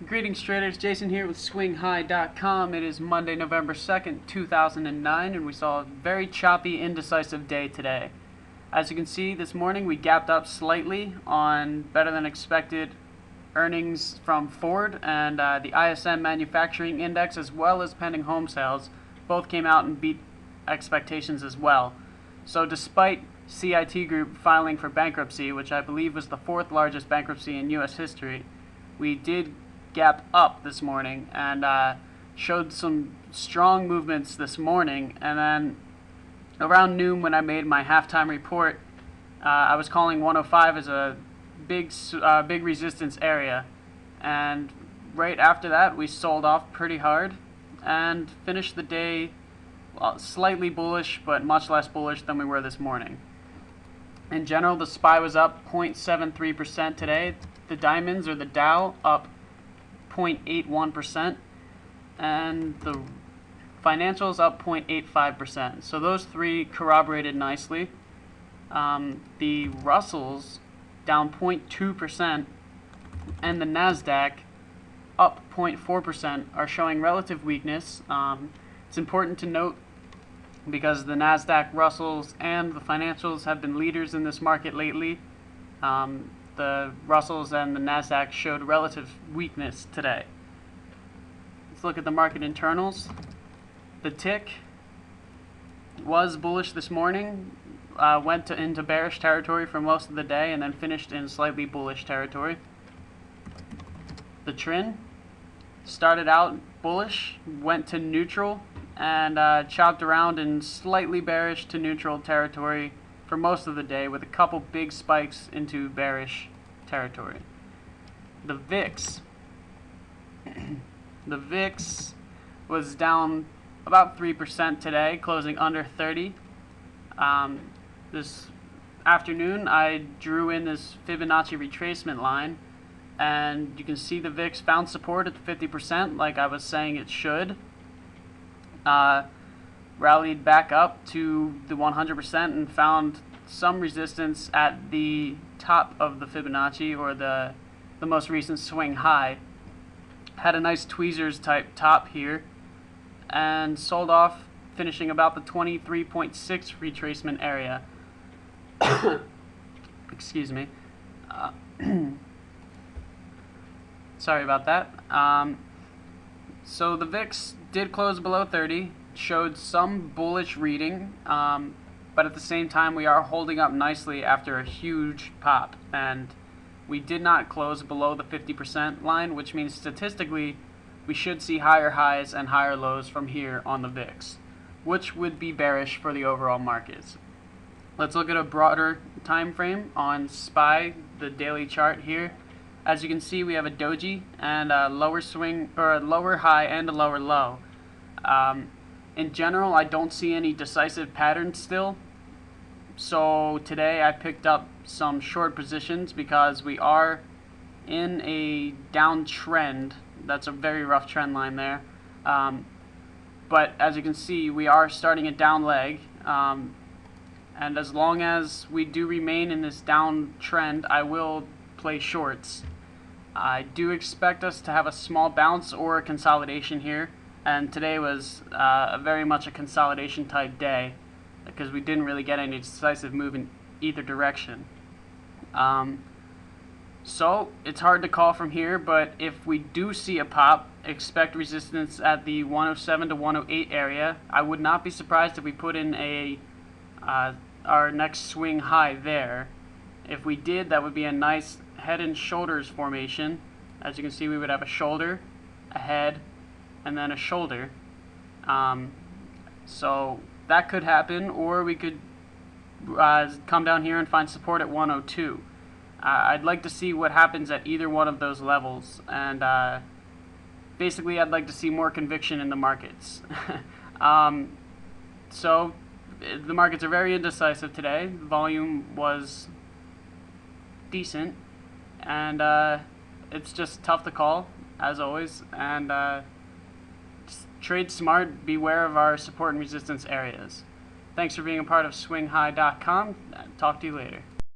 Greetings traders, Jason here with SwingHigh.com. It is Monday, November 2nd, 2009, and we saw a very choppy, indecisive day today. As you can see, this morning we gapped up slightly on better than expected earnings from Ford, and the ISM Manufacturing Index as well as pending home sales both came out and beat expectations as well. So despite CIT Group filing for bankruptcy, which I believe was the fourth largest bankruptcy in U.S. history, we did gap up this morning and showed some strong movements this morning. And then around noon, when I made my halftime report, I was calling 105 as a big resistance area, and right after that we sold off pretty hard and finished the day slightly bullish, but much less bullish than we were this morning. In general, the SPY was up 0.73% today. The diamonds, or the Dow, up 0.81%, and the financials up 0.85%. So those three corroborated nicely. The Russells down 0.2%, and the NASDAQ up 0.4% are showing relative weakness. It's important to note because the NASDAQ, Russells, and the financials have been leaders in this market lately. The Russells and the NASDAQ showed relative weakness today. Let's look at the market internals. The tick was bullish this morning, went into bearish territory for most of the day, and then finished in slightly bullish territory. The Trin started out bullish, went to neutral, and chopped around in slightly bearish to neutral territory for most of the day, with a couple big spikes into bearish territory. The VIX. The VIX was down about 3% today, closing under 30. This afternoon, I drew in this Fibonacci retracement line, and you can see the VIX found support at the 50%, like I was saying it should. Rallied back up to the 100% and found some resistance at the top of the Fibonacci, or the most recent swing high. Had a nice tweezers type top here and sold off, finishing about the 23.6 retracement area. Excuse me. Sorry about that. So the VIX did close below 30, showed some bullish reading, but at the same time we are holding up nicely after a huge pop, and we did not close below the 50% line, which means statistically we should see higher highs and higher lows from here on the VIX, which would be bearish for the overall markets. Let's look at a broader time frame on SPY, the daily chart here. As you can see, we have a doji and a lower swing, or a lower high and a lower low. In general, I don't see any decisive patterns still. So today I picked up some short positions because we are in a downtrend. That's a very rough trend line there. But as you can see, we are starting a down leg. And as long as we do remain in this downtrend, I will play shorts. I do expect us to have a small bounce or a consolidation here, and today was very much a consolidation type day because we didn't really get any decisive move in either direction. So it's hard to call from here, but if we do see a pop, expect resistance at the 107 to 108 area. I would not be surprised if we put in our next swing high there. If we did, that would be a nice head and shoulders formation. As you can see, we would have a shoulder, a head, and then a shoulder. So that could happen, or we could come down here and find support at 102. I'd like to see what happens at either one of those levels, and basically I'd like to see more conviction in the markets. So the markets are very indecisive today. The volume was decent, and it's just tough to call, as always, and just trade smart, beware of our support and resistance areas. Thanks for being a part of SwingHigh.com. Talk to you later.